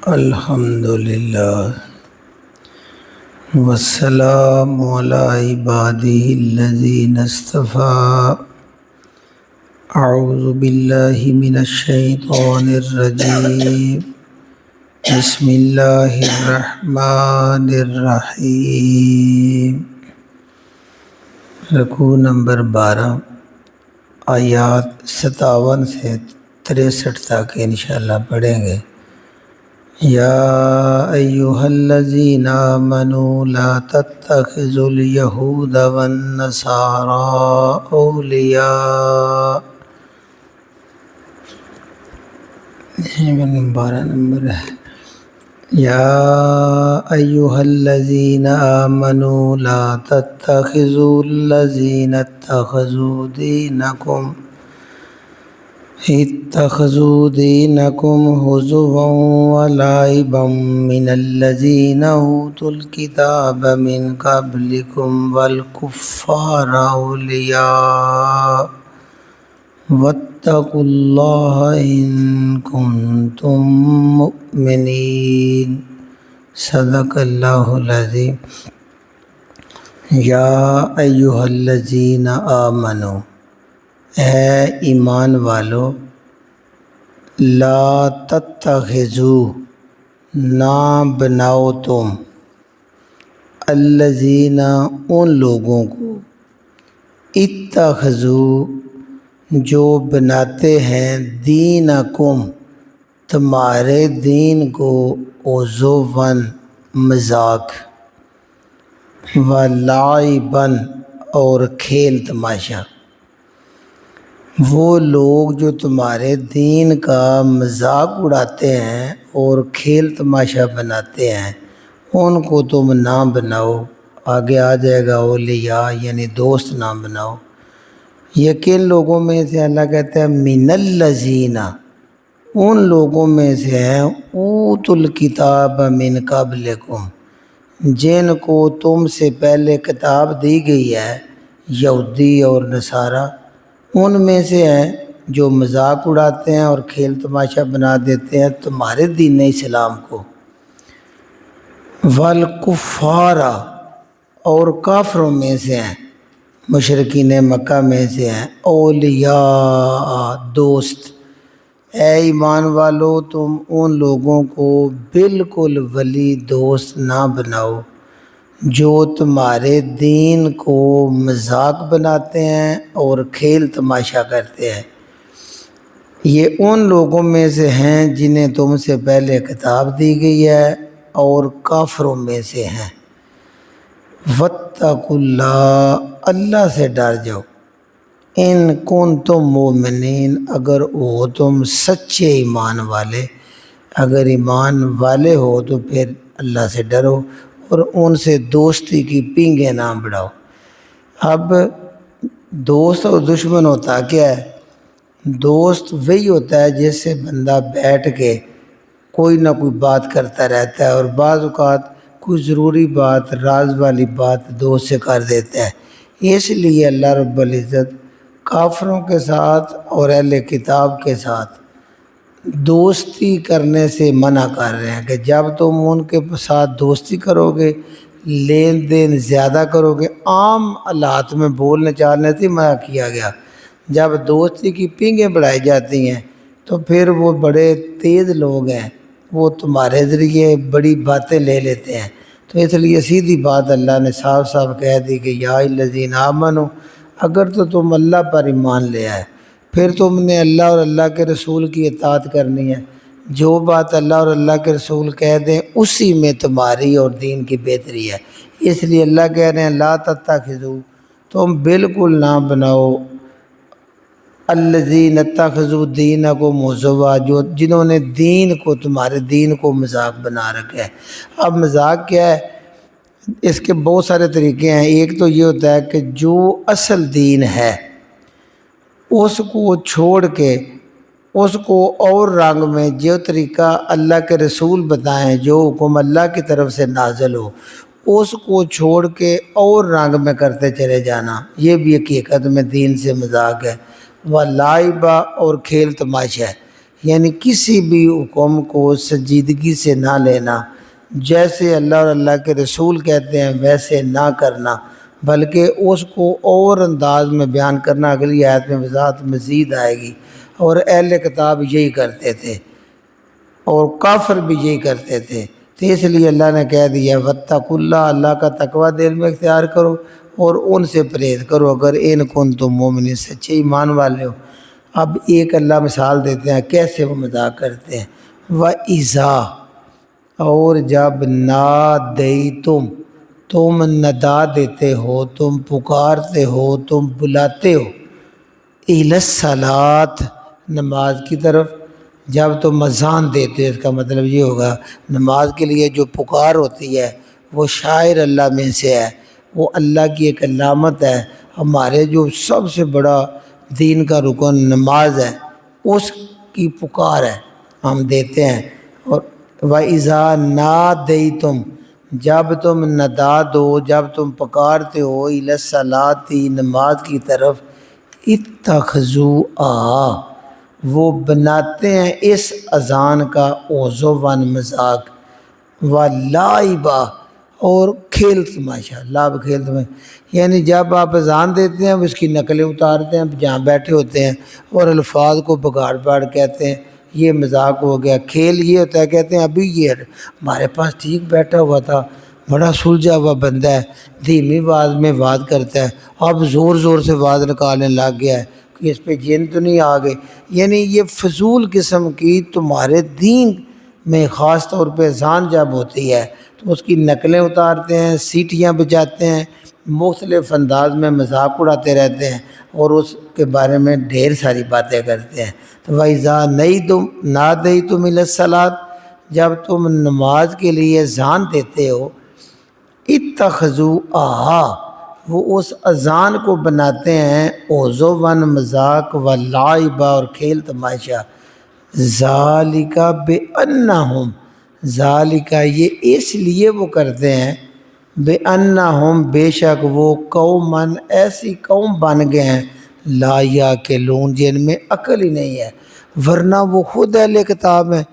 الحمدللہ والسلام علی عبادہ الذین اصطفیٰ اعوذ باللہ من الشیطان الرجیم بسم اللہ الرحمن الرحیم۔ رکوع نمبر 12 آیات 57 سے 63 تک انشاءاللہ پڑھیں گے۔ یا ایہا الذین آمنوا لا تتخذوا اليہود والنصارى اولیاء۔ 12 نمبر ہے۔ یا ایہا الذین آمنوا لا تتخذوا الذین اتخذوا دینکم ہزوا ولعبا من الذین اوتوا الکتاب من قبلکم والکفار اولیاء واتقوا اللہ ان کنتم مؤمنین۔ صدق اللہ العظیم۔ یا ایہا الذین آمنوا، اے ایمان والو، لا تتخذوا، نہ بناؤ تم، الذین، ان لوگوں کو، اتخذوا، جو بناتے ہیں، دینکم، تمہارے دین کو، عزوا، مذاق، ولعبا، اور کھیل تماشا۔ وہ لوگ جو تمہارے دین کا مذاق اڑاتے ہیں اور کھیل تماشا بناتے ہیں، ان کو تم نہ بناؤ۔ آگے آ جائے گا اولیاء، یعنی دوست نہ بناؤ۔ یہ کن لوگوں میں سے؟ اللہ کہتا ہے من الذین، ان لوگوں میں سے ہیں، اوتوا الکتاب من قبلکم، جن کو تم سے پہلے کتاب دی گئی ہے، یہودی اور نصارہ، ان میں سے ہیں جو مذاق اڑاتے ہیں اور کھیل تماشا بنا دیتے ہیں تمہارے دین اسلام کو۔ والکفار، اور کافروں میں سے ہیں، مشرکین مکہ میں سے ہیں، اولیاء، دوست۔ اے ایمان والو، تم ان لوگوں کو بالکل ولی دوست نہ بناؤ جو تمہارے دین کو مذاق بناتے ہیں اور کھیل تماشا کرتے ہیں۔ یہ ان لوگوں میں سے ہیں جنہیں تم سے پہلے کتاب دی گئی ہے اور کافروں میں سے ہیں۔ واتقوا اللہ، اللہ سے ڈر جاؤ، ان کنتم مومنین، اگر ہو تم سچے ایمان والے۔ اگر ایمان والے ہو تو پھر اللہ سے ڈرو اور ان سے دوستی کی پینگیں نہ بڑھاؤ۔ اب دوست اور دشمن ہوتا کیا ہے؟ دوست وہی ہوتا ہے جس سے بندہ بیٹھ کے کوئی نہ کوئی بات کرتا رہتا ہے، اور بعض اوقات کوئی ضروری بات، راز والی بات دوست سے کر دیتا ہے۔ اس لیے اللہ رب العزت کافروں کے ساتھ اور اہل کتاب کے ساتھ دوستی کرنے سے منع کر رہے ہیں کہ جب تم ان کے ساتھ دوستی کرو گے، لین دین زیادہ کرو گے، عام حالات میں بولنے چالنے سے منع کیا گیا، جب دوستی کی پینگیں بڑھائی جاتی ہیں تو پھر وہ بڑے تیز لوگ ہیں، وہ تمہارے ذریعے بڑی باتیں لے لیتے ہیں۔ تو اس لیے سیدھی بات اللہ نے صاف صاف کہہ دی کہ یا الذین آمنو، اگر تو تم اللہ پر ایمان لے آئے، پھر تم نے اللہ اور اللہ کے رسول کی اطاعت کرنی ہے۔ جو بات اللہ اور اللہ کے رسول کہہ دیں اسی میں تمہاری اور دین کی بہتری ہے۔ اس لیے اللہ کہہ رہے ہیں لا تتخذوا، تم بالکل نہ بناؤ، الذین اتخذوا دینکم ہزوا، جو جنہوں نے دین کو، تمہارے دین کو مذاق بنا رکھا ہے۔ اب مذاق کیا ہے؟ اس کے بہت سارے طریقے ہیں۔ ایک تو یہ ہوتا ہے کہ جو اصل دین ہے اس کو چھوڑ کے اس کو اور رنگ میں، جو طریقہ اللہ کے رسول بتائیں، جو حکم اللہ کی طرف سے نازل ہو، اس کو چھوڑ کے اور رنگ میں کرتے چلے جانا، یہ بھی حقیقت میں دین سے مذاق ہے۔ وَلَعِبَ، اور کھیل تماشا ہے۔ یعنی کسی بھی حکم کو سنجیدگی سے نہ لینا، جیسے اللہ اور اللہ کے رسول کہتے ہیں ویسے نہ کرنا، بلکہ اس کو اور انداز میں بیان کرنا۔ اگلی آیت میں وضاحت مزید آئے گی۔ اور اہل کتاب یہی کرتے تھے اور کافر بھی یہی کرتے تھے، تو اس لیے اللہ نے کہہ دیا واتقوا اللہ، اللہ کا تقوی دل میں اختیار کرو اور ان سے پرہیز کرو اگر ان کنتم مومنین، سچے ایمان والے ہو۔ اب ایک اللہ مثال دیتے ہیں کیسے وہ مذاق کرتے ہیں۔ وَإِذَا، اور جب نادیتم، تم ندا دیتے ہو، تم پکارتے ہو، تم بلاتے ہو، الی الصلاۃ، نماز کی طرف۔ جب تم اذان دیتے ہو، اس کا مطلب یہ ہوگا نماز کے لیے جو پکار ہوتی ہے وہ شاعر اللہ میں سے ہے، وہ اللہ کی ایک علامت ہے۔ ہمارے جو سب سے بڑا دین کا رکن نماز ہے، اس کی پکار ہے، ہم دیتے ہیں۔ اور وَإِذَا نَادَيْتُمْ، جب تم ندا دو، جب تم پکارتے ہو، الی الصلاۃ، نماز کی طرف، اتخذوها، وہ بناتے ہیں اس اذان کا عذوا، مذاق، ولعبا، اور کھیل تماشا، لعب کھیل تماشا، یعنی جب آپ اذان دیتے ہیں اس کی نقلیں اتارتے ہیں جہاں بیٹھے ہوتے ہیں اور الفاظ کو بگاڑ باڑ کہتے ہیں، یہ مذاق ہو گیا۔ کھیل یہ ہوتا ہے، کہتے ہیں ابھی یہ ہمارے پاس ٹھیک بیٹھا ہوا تھا، بڑا سلجھا ہوا بندہ ہے، دھیمی آواز میں بات کرتا ہے، اب زور زور سے آواز نکالنے لگ گیا ہے کہ اس پہ جن تو نہیں آ گئے۔ یعنی یہ فضول قسم کی تمہارے دین میں خاص طور پہ اذان جب ہوتی ہے تو اس کی نقلیں اتارتے ہیں، سیٹیاں بجاتے ہیں، مختلف انداز میں مذاق اڑاتے رہتے ہیں اور اس کے بارے میں ڈھیر ساری باتیں کرتے ہیں۔ تو وَإِذَا نَادَيْتُمْ إِلَى الصَّلَاةِ، جب تم نماز کے لیے اذان دیتے ہو، اتخذوها، وہ اس اذان کو بناتے ہیں عذوا، مذاق، ولعبا، اور کھیل تماشا۔ ذالک بانہم، ذالک، یہ اس لیے وہ کرتے ہیں، بانہم، بے شک وہ، قومن، ایسی قوم بن گئے ہیں، لا یعقلون، جن میں عقل ہی نہیں ہے، ورنہ وہ خود اہل کتاب ہیں،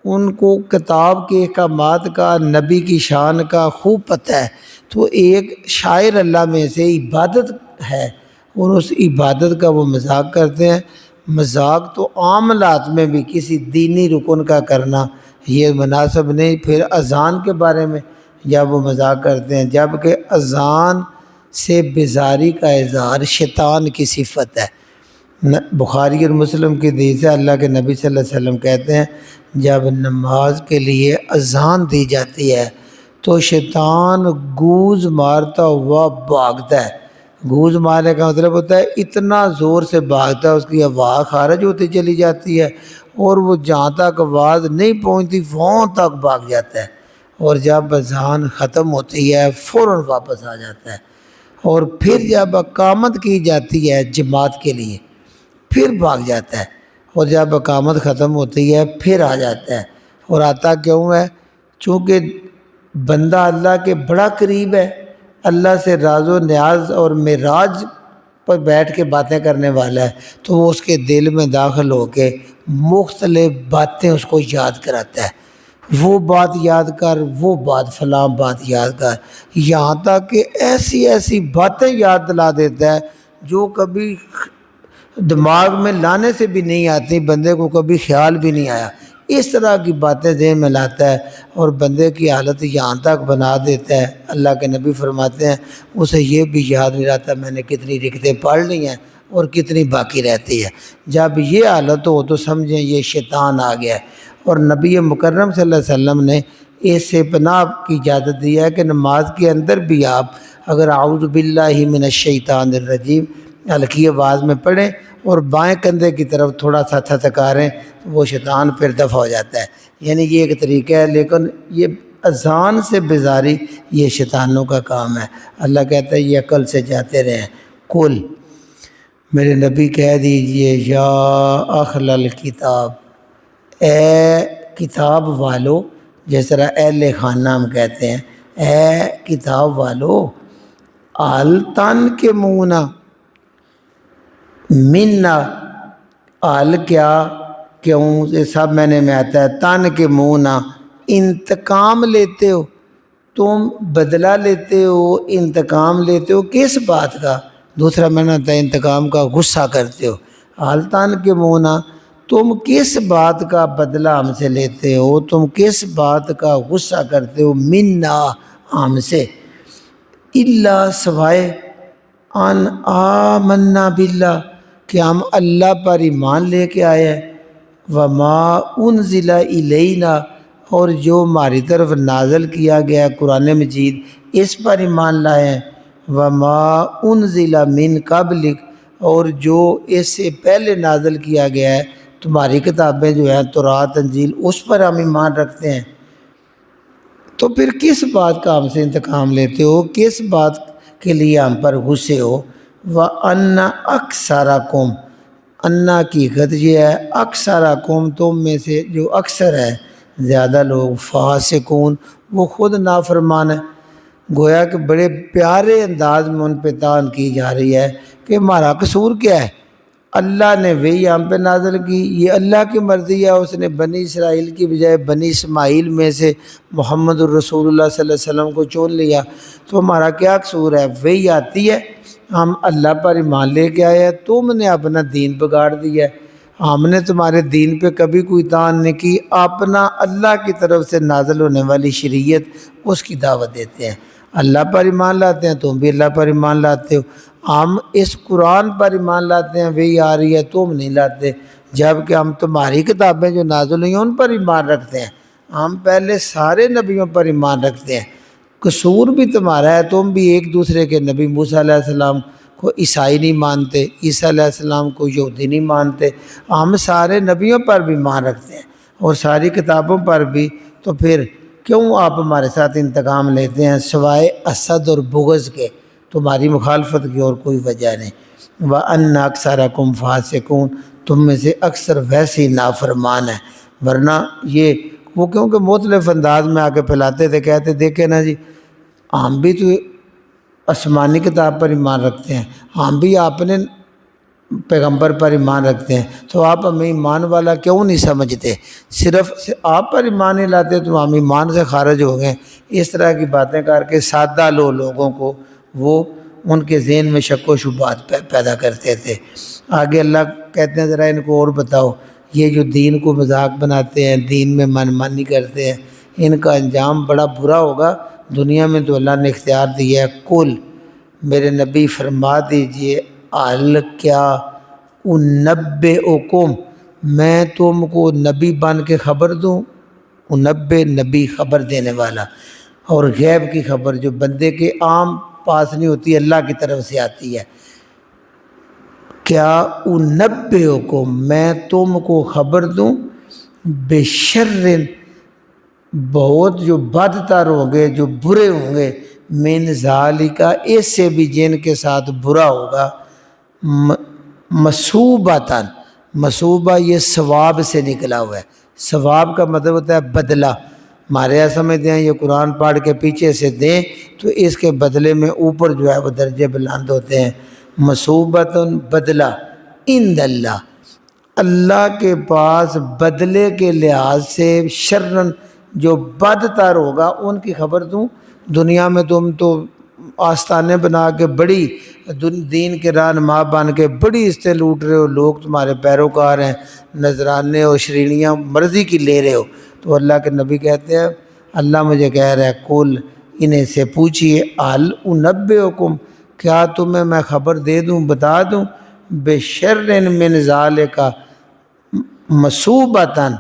ان کو کتاب کے احکامات کا، نبی کی شان کا خوب پتہ ہے۔ تو ایک شاعر اللہ میں سے عبادت ہے اور اس عبادت کا وہ مذاق کرتے ہیں۔ مذاق تو عام حالات میں بھی کسی دینی رکن کا کرنا یہ مناسب نہیں، پھر اذان کے بارے میں جب وہ مذاق کرتے ہیں، جبکہ اذان سے بیزاری کا اظہار شیطان کی صفت ہے۔ بخاری اور مسلم کی حدیث ہے، اللہ کے نبی صلی اللہ علیہ وسلم کہتے ہیں جب نماز کے لیے اذان دی جاتی ہے تو شیطان گوز مارتا ہوا بھاگتا ہے۔ گوز مارنے کا مطلب ہوتا ہے اتنا زور سے بھاگتا ہے، اس کی آواز خارج ہوتی چلی جاتی ہے اور وہ جہاں تک آواز نہیں پہنچتی وہاں تک بھاگ جاتا ہے، اور جب اذان ختم ہوتی ہے فوراً واپس آ جاتا ہے، اور پھر جب اقامت کی جاتی ہے جماعت کے لیے پھر بھاگ جاتا ہے، اور جب اقامت ختم ہوتی ہے پھر آ جاتا ہے۔ اور آتا کیوں ہے؟ چونکہ بندہ اللہ کے بڑا قریب ہے، اللہ سے راز و نیاز اور معراج پر بیٹھ کے باتیں کرنے والا ہے، تو وہ اس کے دل میں داخل ہو کے مختلف باتیں اس کو یاد کراتا ہے، وہ بات یاد کر، وہ بات، فلاں بات یاد کر، یہاں تک کہ ایسی ایسی باتیں یاد دلا دیتا ہے جو کبھی دماغ میں لانے سے بھی نہیں آتی، بندے کو کبھی خیال بھی نہیں آیا، اس طرح کی باتیں ذہن میں لاتا ہے اور بندے کی حالت یہاں تک بنا دیتا ہے۔ اللہ کے نبی فرماتے ہیں اسے یہ بھی یاد نہیں رہتا میں نے کتنی رکعتیں پڑھ لی ہیں اور کتنی باقی رہتی ہے۔ جب یہ حالت ہو تو سمجھیں یہ شیطان آ گیا ہے، اور نبی مکرم صلی اللہ علیہ وسلم نے اس سے پناہ کی اجازت دی ہے کہ نماز کے اندر بھی آپ اگر اعوذ باللہ من الشیطان الرجیم ہلکی آواز میں پڑھیں اور بائیں کندھے کی طرف تھوڑا سا تھتکاریں، وہ شیطان پھر دفع ہو جاتا ہے۔ یعنی یہ ایک طریقہ ہے، لیکن یہ اذان سے بیزاری یہ شیطانوں کا کام ہے۔ اللہ کہتا ہے یہ عقل سے جاتے رہیں۔ کل، میرے نبی کہہ دیجئے، یا اہل الکتاب، اے کتاب والو، جس طرح اہل خانہ ہم کہتے ہیں، اے کتاب والو، آلتن کے مونا منا، آل کیا کیوں یہ سب معنی میں آتا ہے، تن کے منہ نہ انتقام لیتے ہو، تم بدلہ لیتے ہو، انتقام لیتے ہو کس بات کا؟ دوسرا معنی آتا ہے انتقام کا، غصہ کرتے ہو۔ حال تن کے منہ نہ تم کس بات کا بدلہ ہم سے لیتے ہو، تم کس بات کا غصہ کرتے ہو، منا ہم سے، الا سوائے ان آمنا باللہ کہ ہم اللہ پر ایمان لے کے آئے ہیں، وما انزل الینا اور جو ہماری طرف نازل کیا گیا ہے قرآن مجید اس پر ایمان لائے ہیں، وما انزل من قبلک اور جو اس سے پہلے نازل کیا گیا ہے تمہاری کتابیں جو ہیں تورات انجیل اس پر ہم ایمان رکھتے ہیں، تو پھر کس بات کا ہم سے انتقام لیتے ہو، کس بات کے لیے ہم پر غصے ہو؟ وَأَنَّ أَكْثَرَكُمْ انا کی حقیقت یہ ہے، اکثرکم تم میں سے جو اکثر ہے زیادہ لوگ، فاسقون وہ خود نافرمان ہے۔ گویا کہ بڑے پیارے انداز میں ان پہ تان کی جا رہی ہے کہ ہمارا قصور کیا ہے، اللہ نے وہی ہم پہ نازل کی، یہ اللہ کی مرضی ہے، اس نے بنی اسرائیل کی بجائے بنی اسماعیل میں سے محمد الرسول اللہ صلی اللہ علیہ وسلم کو چن لیا، تو ہمارا کیا قصور ہے؟ وہی آتی ہے، ہم اللہ پر ایمان لے کے آئے ہیں، تم نے اپنا دین بگاڑ دیا ہے، ہم نے تمہارے دین پہ کبھی کوئی تان نہیں کی، اپنا اللہ کی طرف سے نازل ہونے والی شریعت اس کی دعوت دیتے ہیں، اللہ پر ایمان لاتے ہیں، تم بھی اللہ پر ایمان لاتے ہو، ہم اس قرآن پر ایمان لاتے ہیں، وہی آ رہی ہے، تم نہیں لاتے، جبکہ ہم تمہاری کتابیں جو نازل ہوئی ہیں ان پر ایمان رکھتے ہیں، ہم پہلے سارے نبیوں پر ایمان رکھتے ہیں، قصور بھی تمہارا ہے، تم بھی ایک دوسرے کے نبی موسیٰ علیہ السلام کو عیسائی نہیں مانتے، عیسیٰ علیہ السلام کو یہودی نہیں مانتے، ہم سارے نبیوں پر بھی ایمان رکھتے ہیں اور ساری کتابوں پر بھی، تو پھر کیوں آپ ہمارے ساتھ انتقام لیتے ہیں سوائے حسد اور بغض کے؟ تمہاری مخالفت کی اور کوئی وجہ نہیں۔ وَأَنَّ أَكْثَرَكُمْ فَاسِقُونَ تم میں سے اکثر ویسے ہی نافرمان ہیں، ورنہ یہ وہ کیونکہ مختلف انداز میں آ کے پھیلاتے تھے، کہتے دیکھیں نا جی ہم بھی تو آسمانی کتاب پر ایمان رکھتے ہیں، ہم بھی اپنے پیغمبر پر ایمان رکھتے ہیں، تو آپ ہمیں ایمان والا کیوں نہیں سمجھتے؟ صرف آپ پر ایمان نہیں لاتے تو ہم ایمان سے خارج ہو گئے۔ اس طرح کی باتیں کر کے سادہ لوگوں کو وہ ان کے ذہن میں شک و شبہات پیدا کرتے تھے۔ آگے اللہ کہتے ہیں ذرا ان کو اور بتاؤ، یہ جو دین کو مذاق بناتے ہیں، دین میں من مانی کرتے ہیں، ان کا انجام بڑا برا ہوگا، دنیا میں تو اللہ نے اختیار دیا ہے، کل میرے نبی فرما دیجئے کیا انبئکم میں تم کو نبی بن کے خبر دوں، نبی خبر دینے والا، اور غیب کی خبر جو بندے کے عام پاس نہیں ہوتی اللہ کی طرف سے آتی ہے، کیا انبئکم میں تم کو خبر دوں بشر بہت جو بدتر ہوں گے، جو برے ہوں گے، من ذالک اس سے بھی جن کے ساتھ برا ہوگا، مصوبتاً مصوبہ یہ ثواب سے نکلا ہوا ہے، ثواب کا مطلب ہوتا ہے بدلہ، ہمارے یہاں سمجھتے ہیں یہ قرآن پڑھ کے پیچھے سے دیں تو اس کے بدلے میں اوپر جو ہے وہ درجے بلند ہوتے ہیں، مصوبتاً بدلہ عند اللہ اللہ کے پاس بدلے کے لحاظ سے، شرن جو بدتر ہوگا ان کی خبر دوں۔ دنیا میں تم تو آستانے بنا کے بڑی دین کے رہنما بن کے بڑی عزتیں لوٹ رہے ہو، لوگ تمہارے پیروکار ہیں، نذرانے اور شرینیاں مرضی کی لے رہے ہو، تو اللہ کے نبی کہتے ہیں اللہ مجھے کہہ رہا ہے کل انہیں سے پوچھئے ہل انبئکم کیا تمہیں میں خبر دے دوں، بتا دوں بشر من ذالک مصوبتاً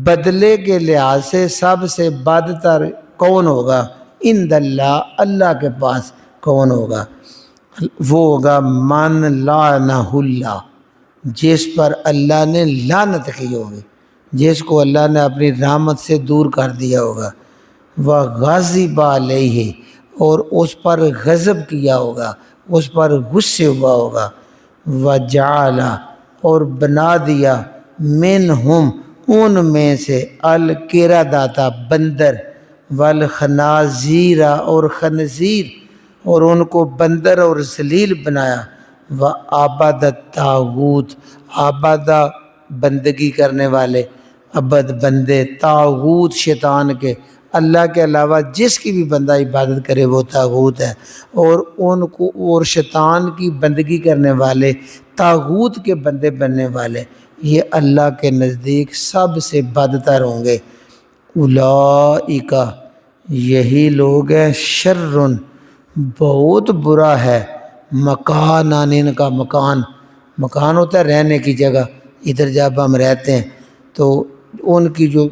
بدلے کے لحاظ سے سب سے بدتر کون ہوگا، عند اللہ اللہ کے پاس کون ہوگا، وہ ہوگا من لعنہ اللہ جس پر اللہ نے لعنت کی ہوگی، جس کو اللہ نے اپنی رحمت سے دور کر دیا ہوگا، وغضب علیہ اور اس پر غضب کیا ہوگا، اس پر غصے ہوا ہوگا، وجعل اور بنا دیا منہم ان میں سے القردۃ بندر، والخنازیر اور خنزیر اور ان کو بندر اور ذلیل بنایا، وعبد الطاغوت عبد بندگی کرنے والے، عبد بندے، طاغوت شیطان کے، اللہ کے علاوہ جس کی بھی بندہ عبادت کرے وہ طاغوت ہے، اور ان کو اور شیطان کی بندگی کرنے والے، طاغوت کے بندے بننے والے، یہ اللہ کے نزدیک سب سے بدتر ہوں گے۔ اولئک، یہی لوگ ہیں، شرٌ، بہت برا ہے، مکاناً، ان کا مکان ہوتا ہے رہنے کی جگہ، ادھر جب ہم رہتے ہیں تو ان کی جو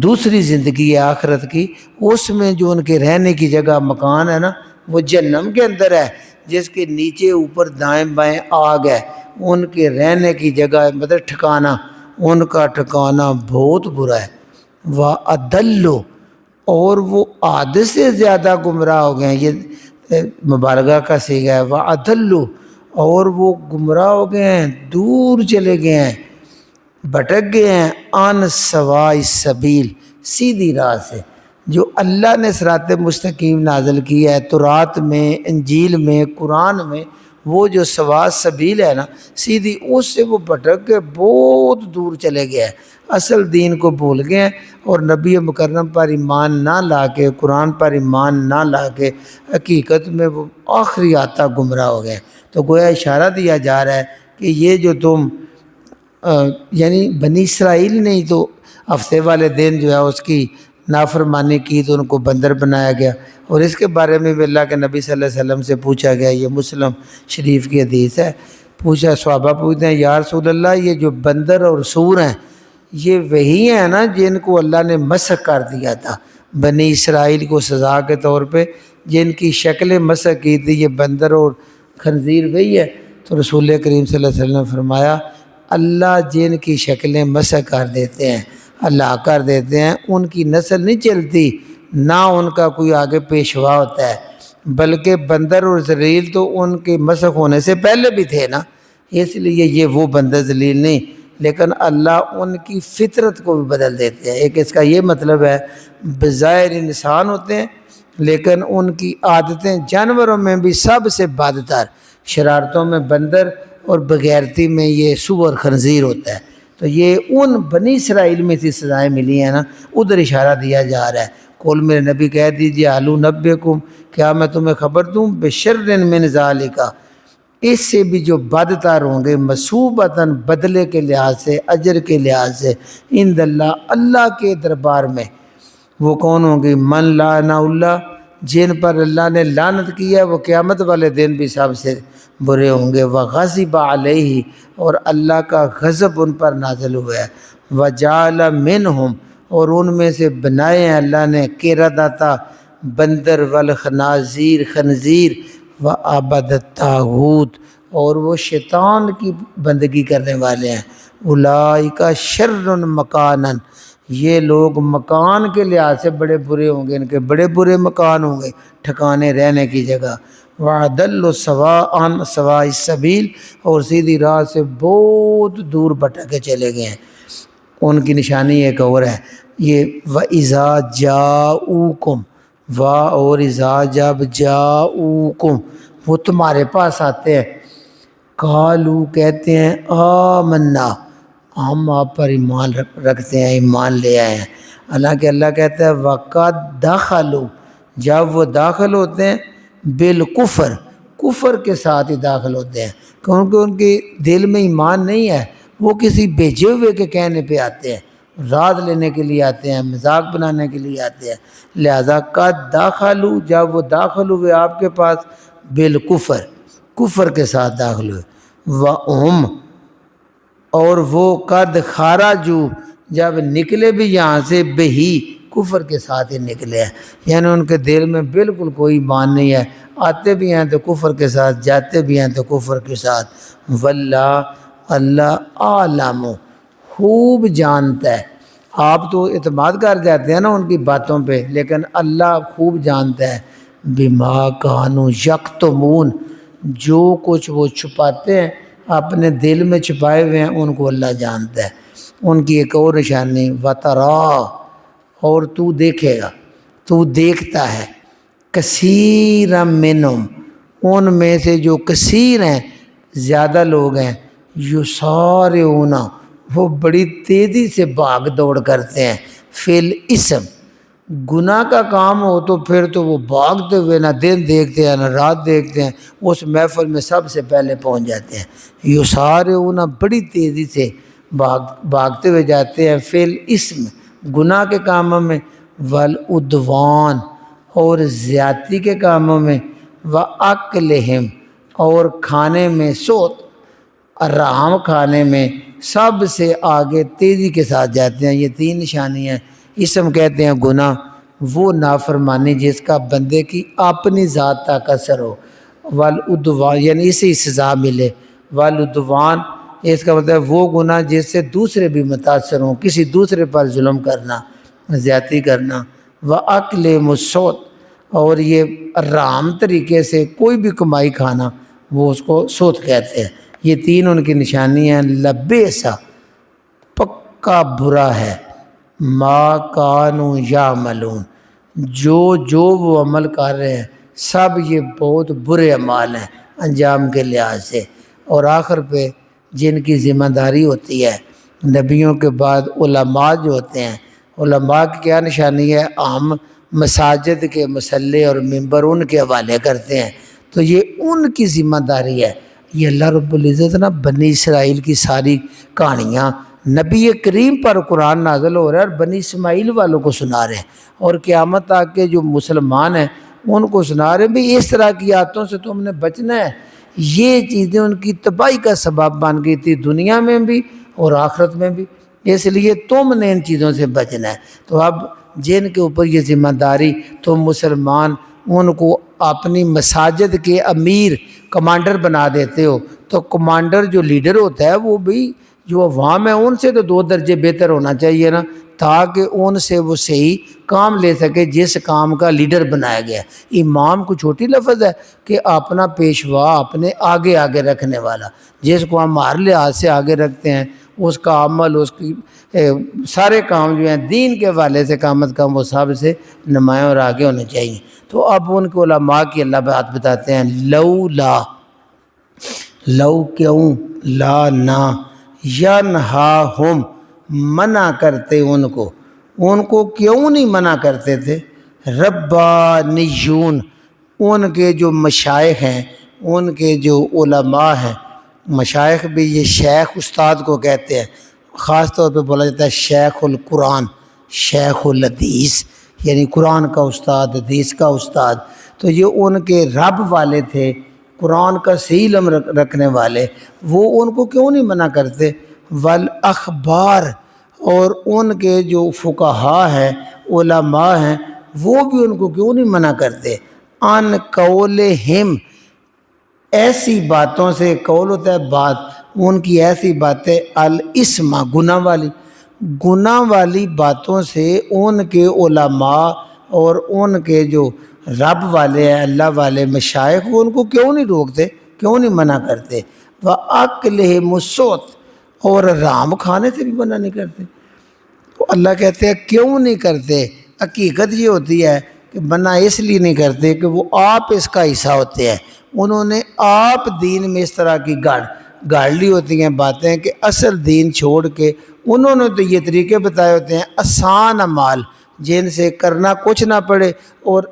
دوسری زندگی ہے آخرت کی، اس میں جو ان کے رہنے کی جگہ مکان ہے نا، وہ جہنم کے اندر ہے، جس کے نیچے اوپر دائیں بائیں آگ ہے، ان کے رہنے کی جگہ مطلب ٹھکانہ، ان کا ٹھکانہ بہت برا ہے۔ وَأَضَلُّ، اور وہ حد سے زیادہ گمراہ ہو گئے ہیں، یہ مبالغہ کا صیغہ ہے، وَأَضَلُّ، اور وہ گمراہ ہو گئے ہیں، دور چلے گئے ہیں، بھٹک گئے ہیں، عن سواء السبیل، سیدھی راہ سے۔ جو اللہ نے صراط مستقیم نازل کی ہے تورات میں، انجیل میں، قرآن میں، وہ جو سواء السبیل ہے نا، سیدھی، اس سے وہ بھٹک کے بہت دور چلے گئے ہیں، اصل دین کو بھول گئے ہیں، اور نبی مکرم پر ایمان نہ لا کے، قرآن پر ایمان نہ لا کے، حقیقت میں وہ آخری حد تک گمراہ ہو گئے۔ تو گویا اشارہ دیا جا رہا ہے کہ یہ جو تم یعنی بنی اسرائیل نے ہی تو ہفتے والے دن جو ہے اس کی نافرمانی کی تو ان کو بندر بنایا گیا، اور اس کے بارے میں بھی اللہ کے نبی صلی اللہ علیہ وسلم سے پوچھا گیا، یہ مسلم شریف کی حدیث ہے، پوچھا، صحابہ پوچھتے ہیں یا رسول اللہ، یہ جو بندر اور سور ہیں یہ وہی ہیں نا جن کو اللہ نے مسخ کر دیا تھا بنی اسرائیل کو سزا کے طور پہ، جن کی شکلیں مسخ کی تھی، یہ بندر اور خنزیر وہی ہے؟ تو رسول کریم صلی اللہ علیہ وسلم نے فرمایا، اللہ جن کی شکلیں مسخ کر دیتے ہیں، اللہ کر دیتے ہیں، ان کی نسل نہیں چلتی، نہ ان کا کوئی آگے پیشوا ہوتا ہے، بلکہ بندر اور ذلیل تو ان کے مسخ ہونے سے پہلے بھی تھے نا، اس لیے یہ وہ بندر ذلیل نہیں، لیکن اللہ ان کی فطرت کو بھی بدل دیتے ہیں۔ ایک اس کا یہ مطلب ہے بظاہر انسان ہوتے ہیں لیکن ان کی عادتیں جانوروں میں بھی سب سے بدتر، شرارتوں میں بندر اور بغیرتی میں یہ سور خنزیر ہوتا ہے۔ تو یہ ان بنی اسرائیل میں سے سزائیں ملی ہیں نا، ادھر اشارہ دیا جا رہا ہے۔ قول میرے نبی کہہ دیجئے الو نبئکم، کیا میں تمہیں خبر دوں، بشر من ذالک، اس سے بھی جو بدتر ہوں گے، مثوبتاً، بدلے کے لحاظ سے، اجر کے لحاظ سے، عند اللہ، اللہ کے دربار میں۔ وہ کون ہوں گے؟ من لعنہ اللہ، جن پر اللہ نے لعنت کی ہے، وہ قیامت والے دن بھی سب سے برے ہوں گے۔ وغضب علیہ، اور اللہ کا غضب ان پر نازل ہوا ہے۔ وجعل منہم، اور ان میں سے بنائے ہیں اللہ نے، قردۃ، بندر، والخنازیر، خنزیر، وعبد الطاغوت، اور وہ شیطان کی بندگی کرنے والے ہیں۔ اولئک شر مکانا، یہ لوگ مکان کے لحاظ سے بڑے برے ہوں گے، ان کے بڑے برے مکان ہوں گے، ٹھکانے رہنے کی جگہ۔ وَأَضَلُّ عن سواء السبیل، اور سیدھی راہ سے بہت دور بھٹک کے چلے گئے ہیں۔ ان کی نشانی ایک اور ہے، یہ وَإِذَا جَاءُوكُمْ، اور اذا، جب، جاؤکم، وہ تمہارے پاس آتے ہیں، قالوا، کہتے ہیں، آمنا، ہم آپ پر ایمان رکھتے ہیں، ایمان لے آئے ہیں۔ حالانکہ اللہ کہتا ہے وَقَدْ دَخَلُوا، جب وہ داخل ہوتے ہیں، بالکفر، کفر کے ساتھ ہی داخل ہوتے ہیں، کیونکہ ان کے دل میں ایمان نہیں ہے، وہ کسی بھیجے ہوئے کے کہنے پہ آتے ہیں، راز لینے کے لیے آتے ہیں، مذاق بنانے کے لیے آتے ہیں، لہذا قد داخلوا، جب وہ داخل ہوئے آپ کے پاس، بالکفر، کفر کے ساتھ داخل ہوئے، وَهُمْ، اور وہ قد خرجوا، جب نکلے بھی یہاں سے، بہی، کفر کے ساتھ ہی نکلے ہیں، یعنی ان کے دل میں بالکل کوئی ایمان نہیں ہے، آتے بھی ہیں تو کفر کے ساتھ، جاتے بھی ہیں تو کفر کے ساتھ۔ واللہ، اللہ عالم، خوب جانتا ہے، آپ تو اعتماد کر جاتے ہیں نا ان کی باتوں پہ، لیکن اللہ خوب جانتا ہے، بما کانوا یکتمون، جو کچھ وہ چھپاتے ہیں، اپنے دل میں چھپائے ہوئے ہیں، ان کو اللہ جانتا ہے۔ ان کی ایک اور نشانی، وَتَرَا، اور تو دیکھے گا، تو دیکھتا ہے، کثیرا منہم، ان میں سے جو کثیر ہیں، زیادہ لوگ ہیں، یسارعون، وہ بڑی تیزی سے بھاگ دوڑ کرتے ہیں فی الاسم، گناہ کا کام ہو تو پھر تو وہ بھاگتے ہوئے نہ دن دیکھتے ہیں نہ رات دیکھتے ہیں، اس محفل میں سب سے پہلے پہنچ جاتے ہیں، یہ سارے انہیں بڑی تیزی سے بھاگتے ہوئے جاتے ہیں فی الاسم، گناہ کے کاموں میں، والعدوان اور زیادتی کے کاموں میں، وَأَكْلِهِمْ اور کھانے میں، سوت حرام کھانے میں سب سے آگے تیزی کے ساتھ جاتے ہیں۔ یہ تین نشانیاں ہیں۔ اسم کہتے ہیں گناہ، وہ نافرمانی جس کا بندے کی اپنی ذات تک اثر ہو، والعدوان یعنی اسے سزا ملے، والعدوان اس کا مطلب وہ گناہ جس سے دوسرے بھی متاثر ہوں، کسی دوسرے پر ظلم کرنا، زیادتی کرنا، وَأَكْلِهِمُ السُّحْتَ اور یہ حرام طریقے سے کوئی بھی کمائی کھانا، وہ اس کو سوت کہتے ہیں۔ یہ تین ان کی نشانیاں ہیں۔ لبیسا پکا برا ہے، ما کانوا یعملون جو وہ عمل کر رہے ہیں سب یہ بہت برے اعمال ہیں انجام کے لحاظ سے۔ اور آخر پہ جن کی ذمہ داری ہوتی ہے، نبیوں کے بعد علماء جو ہوتے ہیں، علماء کی کیا نشانی ہے؟ ہم مساجد کے مصلی اور ممبر ان کے حوالے کرتے ہیں، تو یہ ان کی ذمہ داری ہے۔ یہ اللہ رب العزت نا بنی اسرائیل کی ساری کہانیاں نبی کریم پر قرآن نازل ہو رہا ہے اور بنی اسماعیل والوں کو سنا رہے ہیں، اور قیامت تک کے جو مسلمان ہیں ان کو سنا رہے ہیں بھی اس طرح کی عادتوں سے تم نے بچنا ہے۔ یہ چیزیں ان کی تباہی کا سبب بن گئی تھی، دنیا میں بھی اور آخرت میں بھی، اس لیے تم نے ان چیزوں سے بچنا ہے۔ تو اب جن کے اوپر یہ ذمہ داری، تم مسلمان ان کو اپنی مساجد کے امیر کمانڈر بنا دیتے ہو، تو کمانڈر جو لیڈر ہوتا ہے وہ بھی جو عوام ہے ان سے تو 2 درجے بہتر ہونا چاہیے نا، تاکہ ان سے وہ صحیح کام لے سکے جس کام کا لیڈر بنایا گیا ہے۔ امام کو چھوٹی لفظ ہے کہ اپنا پیشوا اپنے آگے آگے رکھنے والا، جس کو ہم ہر لحاظ سے آگے رکھتے ہیں، اس کا عمل، اس کی سارے کام جو ہیں دین کے حوالے سے کم از کم وہ سب سے نمایاں اور آگے ہونے چاہیے۔ تو اب ان کو علماء کی اللہ بات بتاتے ہیں، لولا، لو کیوں، لا نہ، ینہاہم منع کرتے ان کو کیوں نہیں منع کرتے تھے؟ ربانیون ان کے جو مشائخ ہیں، ان کے جو علماء ہیں، مشائخ بھی یہ شیخ استاد کو کہتے ہیں، خاص طور پہ بولا جاتا ہے شیخ القرآن، شیخ الحدیث یعنی قرآن کا استاد، حدیث کا استاد۔ تو یہ ان کے رب والے تھے، قرآن کا صحیح علم رکھنے والے، وہ ان کو کیوں نہیں منع کرتے؟ والاخبار اور ان کے جو فقہا ہیں، علماء ہیں، وہ بھی ان کو کیوں نہیں منع کرتے؟ ان قولہم ایسی باتوں سے، قول ہوتا ہے بات، ان کی ایسی باتیں، الاسم گناہ والی باتوں سے ان کے علماء اور ان کے جو رب والے ہیں، اللہ والے مشائخ، وہ ان کو کیوں نہیں روکتے، کیوں نہیں منع کرتے؟ وَأَكْلِهِمُ السُّحْتَ اور حرام کھانے سے بھی منع نہیں کرتے۔ تو اللہ کہتے ہیں کیوں نہیں کرتے؟ حقیقت یہ ہوتی ہے کہ منع اس لیے نہیں کرتے کہ وہ آپ اس کا حصہ ہوتے ہیں، انہوں نے آپ دین میں اس طرح کی گاڑ لی ہوتی ہیں باتیں کہ اصل دین چھوڑ کے انہوں نے تو یہ طریقے بتائے ہوتے ہیں آسان اعمال جن سے کرنا کچھ نہ پڑے اور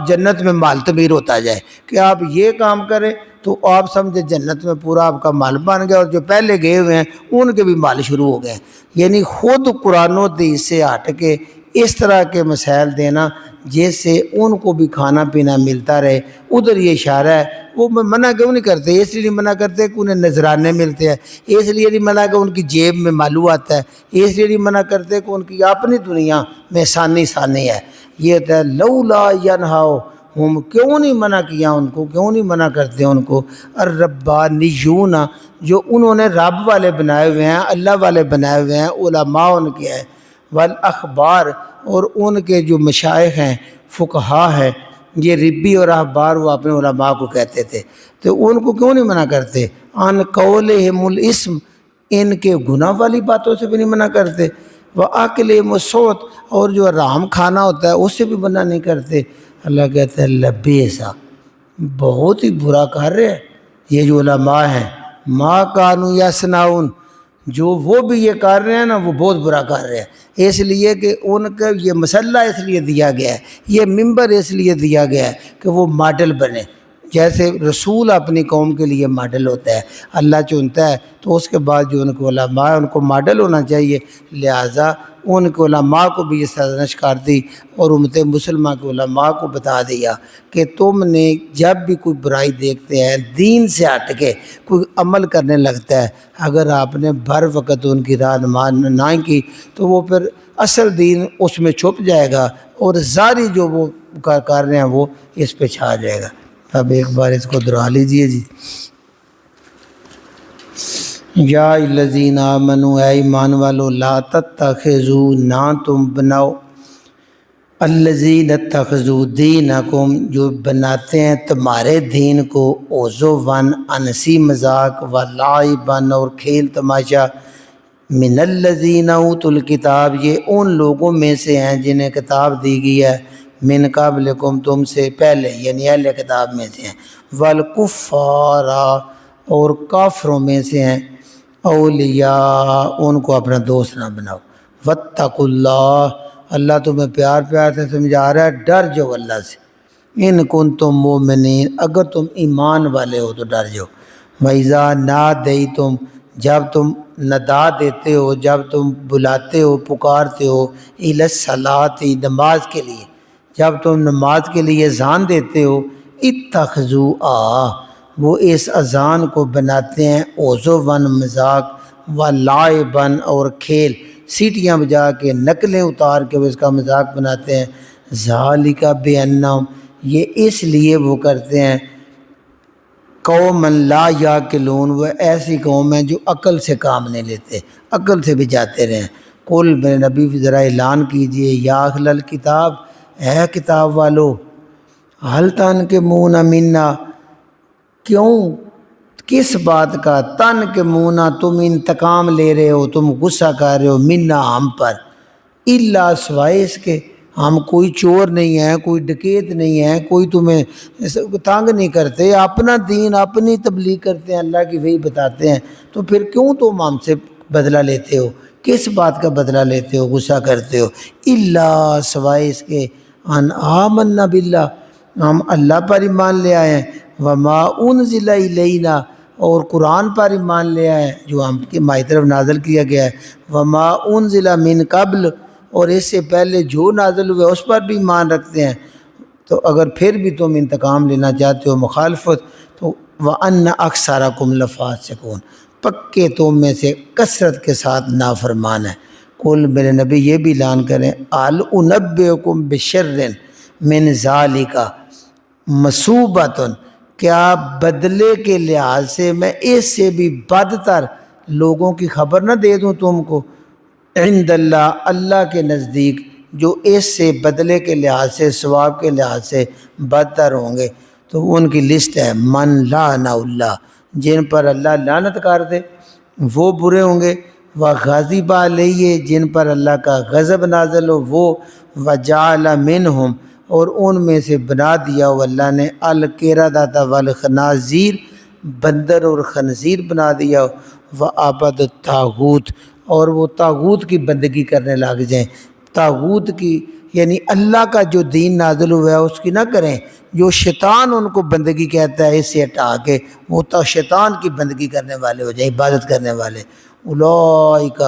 جنت میں مال تعمیر ہوتا جائے، کہ آپ یہ کام کریں تو آپ سمجھے جنت میں پورا آپ کا مال بن گیا، اور جو پہلے گئے ہوئے ہیں ان کے بھی مال شروع ہو گئے۔ یعنی خود قرآن و حدیث سے ہٹ کے اس طرح کے مسائل دینا جس سے ان کو بھی کھانا پینا ملتا رہے، ادھر یہ اشارہ ہے۔ وہ منع کیوں نہیں کرتے؟ اس لیے نہیں منع کرتے کہ انہیں نذرانے ملتے ہیں، اس لیے نہیں منع کہ ان کی جیب میں مالو آتا ہے، اس لیے نہیں منع کرتے کہ ان کی اپنی دنیا میں ثانی ہے۔ یہ ہوتا ہے لولا ینہاہم، کیوں نہیں منع کیا ان کو، کیوں نہیں منع کرتے ان کو؟ الربانیون جو انہوں نے رب والے بنائے ہوئے ہیں، اللہ والے بنائے ہوئے ہیں، علماء ان کے ہیں، والاخبار اور ان کے جو مشائخ ہیں، فقہا ہیں، یہ ربی اور احبار وہ اپنے علماء کو کہتے تھے، تو ان کو کیوں نہیں منع کرتے؟ ان قولہم الاسم ان کے گناہ والی باتوں سے بھی نہیں منع کرتے، وَأَكْلِهِمُ السُّحْتَ اور جو حرام کھانا ہوتا ہے اس سے بھی منع نہیں کرتے۔ اللہ کہتا ہے لبیسا بہت ہی برا کر رہے ہیں یہ جو علماء ہیں، ما کانوا یصنعون جو وہ بھی یہ کر رہے ہیں نا وہ بہت برا کر رہے ہیں، اس لیے کہ ان کا یہ مسئلہ اس لیے دیا گیا ہے، یہ ممبر اس لیے دیا گیا ہے کہ وہ ماڈل بنے۔ جیسے رسول اپنی قوم کے لیے ماڈل ہوتا ہے، اللہ چنتا ہے تو اس کے بعد جو ان کو علماء ان کو ماڈل ہونا چاہیے، لہٰذا ان کے علماء کو بھی یہ سازش کر دی اور امت مسلمہ کے علماء کو بتا دیا کہ تم نے جب بھی کوئی برائی دیکھتے ہیں، دین سے ہٹ کے کوئی عمل کرنے لگتا ہے، اگر آپ نے بر وقت ان کی رہنما نہ کی تو وہ پھر اصل دین اس میں چھپ جائے گا اور ظاہری جو وہ کر رہے ہیں وہ اس پہ چھا جائے گا۔ اب ایک بار اس کو دہرا لیجئے جی۔ یا الذین آمنوا، اے ایمان والو، لا تتخذوا، نہ تم بناؤ، الذین اتخذوا دینکم، جو بناتے ہیں تمہارے دین کو، عزواً، ہنسی مذاق، ولعباً، اور کھیل تماشا، من الذین اوتوا الکتاب، یہ ان لوگوں میں سے ہیں جنہیں کتاب دی گئی ہے، من قبلکم، تم سے پہلے، یعنی اہل کتاب میں سے ہیں، والکفار، اور کافروں میں سے ہیں، اولیاء، ان کو اپنا دوست نہ بناؤ، واتقوا اللہ، اللہ تمہیں پیار پیار سے سمجھا رہا ہے، ڈر جاؤ اللہ سے، ان کنتم مومنین، اگر تم ایمان والے ہو تو ڈر جاؤ، وَإِذَا نَادَيْتُمْ، جب تم ندا دیتے ہو، جب تم بلاتے ہو، پکارتے ہو، إِلَى الصَّلَاةِ، نماز کے لیے، جب تم نماز کے لیے اذان دیتے ہو، اتخذوا، وہ اس اذان کو بناتے ہیں عزواً، مذاق، ولعباً، اور کھیل، سیٹیاں بجا کے، نقلیں اتار کے وہ اس کا مذاق بناتے ہیں، ذالک بأنہم، یہ اس لیے وہ کرتے ہیں، قوم لا یعقلون، وہ ایسی قوم ہے جو عقل سے کام نہیں لیتے، عقل سے بھی جاتے رہیں۔ قل، میرے نبی ذرا اعلان کیجئے، یا اہل الکتاب، اے کتاب والو، حل تنقمون منا، کیوں، کس بات کا، تنقمون، تم انتقام لے رہے ہو، تم غصہ کر رہے ہو، منا، ہم پر، الا، سوائے اس کے، ہم کوئی چور نہیں ہیں، کوئی ڈکیت نہیں ہیں، کوئی تمہیں تنگ نہیں کرتے، اپنا دین اپنی تبلیغ کرتے ہیں، اللہ کی وحی بتاتے ہیں، تو پھر کیوں تم ہم سے بدلہ لیتے ہو، کس بات کا بدلہ لیتے ہو، غصہ کرتے ہو، الا، سوائے اس کے، ان آمنا باللہ، ہم اللہ پر ایمان لے آئے ہیں، وما انزل الینا، اور قرآن پر ایمان لے آئے ہیں جو ہم کی ہماری طرف نازل کیا گیا ہے، وما انزل من قبل، اور اس سے پہلے جو نازل ہوئے اس پر بھی ایمان رکھتے ہیں، تو اگر پھر بھی تم انتقام لینا چاہتے ہو، مخالفت، تو وَأَنَّ أَكْثَرَكُمْ لَفَاسِقُونَ، پکے تم میں سے کثرت کے ساتھ نافرمان ہے۔ قل، میرے نبی یہ بھی اعلان کریں، هَلْ أُنَبِّئُكُمْ بِشَرٍّ مِّن ذَلِكَ مَثُوبَةٌ، کیا بدلے کے لحاظ سے میں اس سے بھی بدتر لوگوں کی خبر نہ دے دوں تم کو، عند اللہ، اللہ کے نزدیک، جو اس سے بدلے کے لحاظ سے، ثواب کے لحاظ سے بدتر ہوں گے، تو ان کی لسٹ ہے، من لعنہ اللہ، جن پر اللہ لعنت کر دے وہ برے ہوں گے، وغضب علیہ، جن پر اللہ کا غضب نازل ہو وہ، وجعل منہم، اور ان میں سے بنا دیا ہو اللہ نے، القردۃ والخنازیر، بندر اور خنزیر بنا دیا ہو، وعبد الطاغوت، اور وہ طاغوت کی بندگی کرنے لگ جائیں، طاغوت کی، یعنی اللہ کا جو دین نازل ہوا ہے اس کی نہ کریں، جو شیطان ان کو بندگی کہتا ہے اس سے ہٹا کے وہ تو شیطان کی بندگی کرنے والے ہو جائیں، عبادت کرنے والے، اولئک،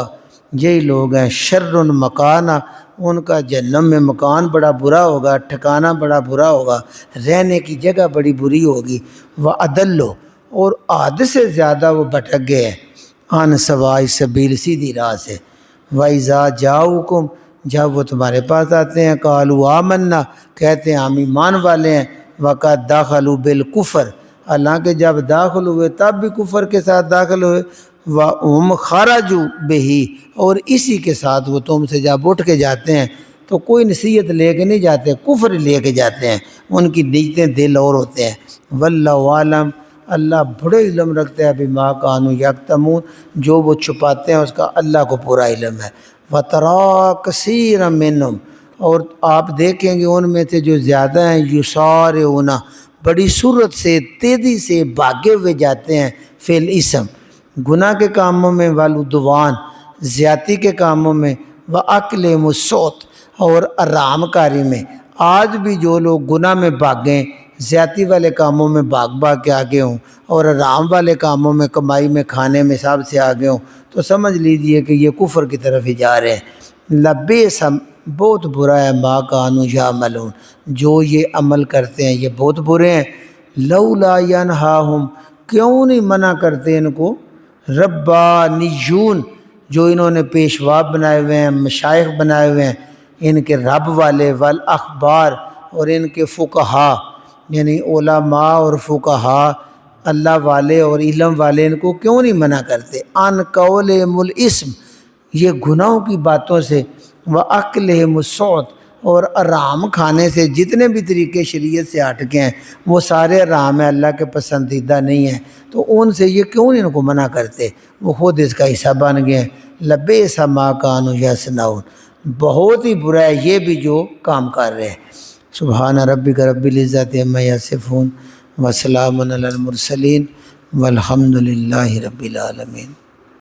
یہی لوگ ہیں، شر مکانہ، ان کا جہنم میں مکان بڑا برا ہوگا، ٹھکانہ بڑا برا ہوگا، رہنے کی جگہ بڑی بری ہوگی، وَأَضَلُّ، اور حد سے زیادہ وہ بھٹک گئے ہیں، عن سواء السبیل، سیدھی راہ سے، وَإِذَا جَاءُوكُمْ، جب وہ تمہارے پاس آتے ہیں، قَالُوا آمَنَّا، کہتے ہیں ہم ایمان والے ہیں، وَقَدْ دَخَلُوا بِالْكُفْرِ، حالانکہ جب داخل ہوئے تب بھی کفر کے ساتھ داخل ہوئے، وَهُمْ خَرَجُوا بِهِ، اور اسی کے ساتھ وہ تم سے جب اٹھ کے جاتے ہیں تو کوئی نصیحت لے کے نہیں جاتے، کفر لے کے جاتے ہیں، ان کی نیتیں دل اور ہوتے ہیں، وَاللَّهُ عَالَمٌ، اللہ بڑے علم رکھتے ہیں، بما كانوا یکتمون، جو وہ چھپاتے ہیں اس کا اللہ کو پورا علم ہے، وَتَرَىٰ كَثِيرًا مِّنْهُمْ، اور آپ دیکھیں گے ان میں سے جو زیادہ ہیں، یُسَارِعُونَ، بڑی سرعت سے، تیزی سے بھاگے ہوئے جاتے ہیں، فی الاسم، گناہ کے کاموں میں، والعدوان زیادتی کے کاموں میں، وَأَكْلِهِمُ السُّحْتَ اور حرام کاری میں۔ آج بھی جو لوگ گناہ میں بھاگیں، زیادتی والے کاموں میں بھاگ کے آگے ہوں اور حرام والے کاموں میں، کمائی میں، کھانے میں سب سے آگے ہوں، تو سمجھ لیجئے کہ یہ کفر کی طرف ہی جا رہے ہیں۔ لبئس بہت برا ہے ما کانوا یعملون جو یہ عمل کرتے ہیں، یہ بہت برے ہیں۔ لولا ینہاہم کیوں نہیں منع کرتے ان کو، ربانیون جو انہوں نے پیشوا بنائے ہوئے ہیں، مشائخ بنائے ہوئے ہیں، ان کے رب والے، والاخبار اور ان کے فقہا یعنی علماء اور فقہا اللہ والے اور علم والے، ان کو کیوں نہیں منع کرتے، ان قولہم الاسم یہ گناہوں کی باتوں سے، وَأَكْلِهِمُ السُّحْتَ اور حرام کھانے سے، جتنے بھی طریقے شریعت سے ہٹ کے ہیں وہ سارے حرام ہیں، اللہ کے پسندیدہ نہیں ہیں، تو ان سے یہ کیوں نہیں ان کو منع کرتے، وہ خود اس کا حصہ بن گئے ہیں۔ لبئس ما کانوا یصنعون بہت ہی برا ہے یہ بھی جو کام کر رہے ہیں۔ سبحان ربک رب العزت عما یصفون وسلام علی المرسلین والحمد للہ رب العالمین۔